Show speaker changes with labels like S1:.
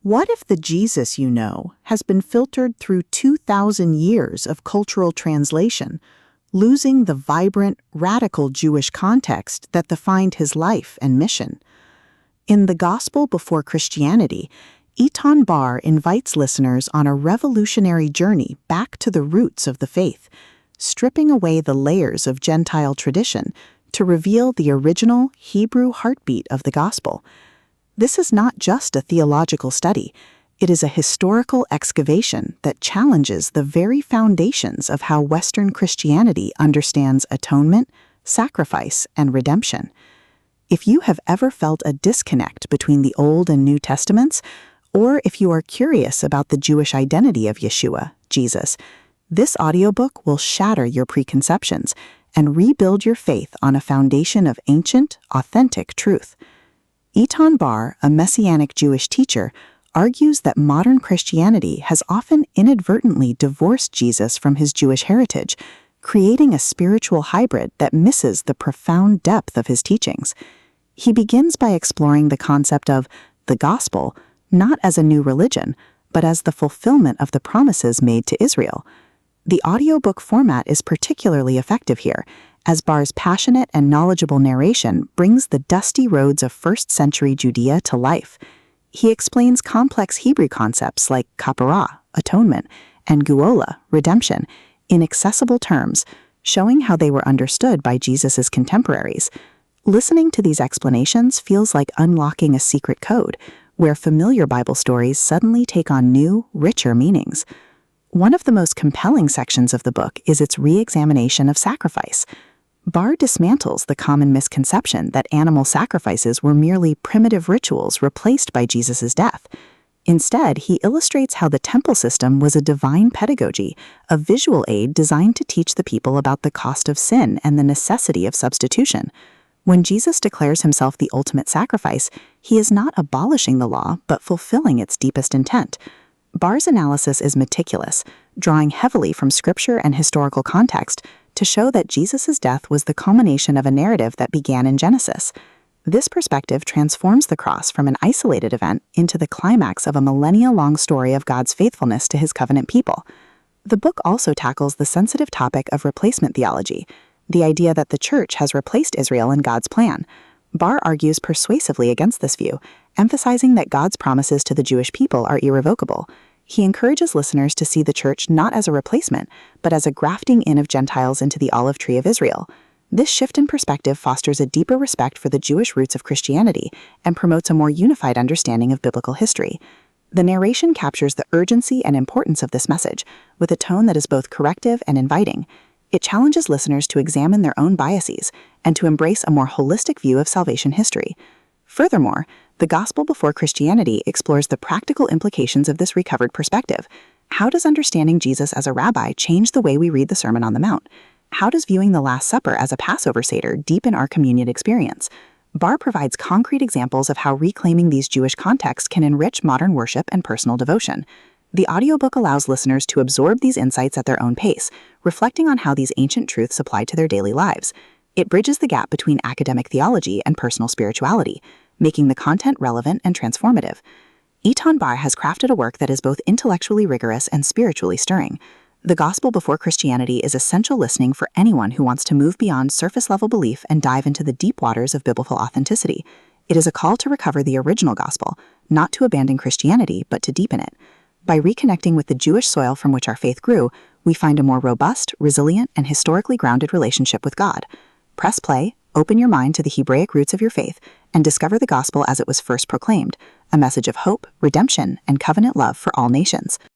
S1: What if the Jesus you know has been filtered through 2,000 years of cultural translation, losing the vibrant, radical Jewish context that defined his life and mission? In The Gospel Before Christianity, Eitan Bar invites listeners on a revolutionary journey back to the roots of the faith, stripping away the layers of Gentile tradition to reveal the original Hebrew heartbeat of the gospel. This is not just a theological study. It is a historical excavation that challenges the very foundations of how Western Christianity understands atonement, sacrifice, and redemption. If you have ever felt a disconnect between the Old and New Testaments, or if you are curious about the Jewish identity of Yeshua, Jesus, this audiobook will shatter your preconceptions and rebuild your faith on a foundation of ancient, authentic truth. Eitan Bar, a Messianic Jewish teacher, argues that modern Christianity has often inadvertently divorced Jesus from his Jewish heritage, creating a spiritual hybrid that misses the profound depth of his teachings. He begins by exploring the concept of the gospel, not as a new religion, but as the fulfillment of the promises made to Israel. The audiobook format is particularly effective here, as Bar's passionate and knowledgeable narration brings the dusty roads of first-century Judea to life. He explains complex Hebrew concepts like kapparah, atonement, and guola, redemption, in accessible terms, showing how they were understood by Jesus' contemporaries. Listening to these explanations feels like unlocking a secret code, where familiar Bible stories suddenly take on new, richer meanings. One of the most compelling sections of the book is its re-examination of sacrifice. Bar dismantles the common misconception that animal sacrifices were merely primitive rituals replaced by Jesus' death. Instead, he illustrates how the temple system was a divine pedagogy, a visual aid designed to teach the people about the cost of sin and the necessity of substitution. When Jesus declares himself the ultimate sacrifice, he is not abolishing the law, but fulfilling its deepest intent. Bar's analysis is meticulous, drawing heavily from scripture and historical context to show that Jesus' death was the culmination of a narrative that began in Genesis. This perspective transforms the cross from an isolated event into the climax of a millennia-long story of God's faithfulness to his covenant people. The book also tackles the sensitive topic of replacement theology, the idea that the church has replaced Israel in God's plan. Bar argues persuasively against this view, emphasizing that God's promises to the Jewish people are irrevocable. He encourages listeners to see the church not as a replacement, but as a grafting in of Gentiles into the olive tree of Israel. This shift in perspective fosters a deeper respect for the Jewish roots of Christianity and promotes a more unified understanding of biblical history. The narration captures the urgency and importance of this message, with a tone that is both corrective and inviting. It challenges listeners to examine their own biases and to embrace a more holistic view of salvation history. Furthermore, The Gospel Before Christianity explores the practical implications of this recovered perspective. How does understanding Jesus as a rabbi change the way we read the Sermon on the Mount? How does viewing the Last Supper as a Passover Seder deepen our communion experience? Bar provides concrete examples of how reclaiming these Jewish contexts can enrich modern worship and personal devotion. The audiobook allows listeners to absorb these insights at their own pace, reflecting on how these ancient truths apply to their daily lives. It bridges the gap between academic theology and personal spirituality, making the content relevant and transformative. Eitan Bar has crafted a work that is both intellectually rigorous and spiritually stirring. The Gospel Before Christianity is essential listening for anyone who wants to move beyond surface-level belief and dive into the deep waters of biblical authenticity. It is a call to recover the original gospel, not to abandon Christianity, but to deepen it. By reconnecting with the Jewish soil from which our faith grew, we find a more robust, resilient, and historically grounded relationship with God. Press play, open your mind to the Hebraic roots of your faith, and discover the gospel as it was first proclaimed, a message of hope, redemption, and covenant love for all nations.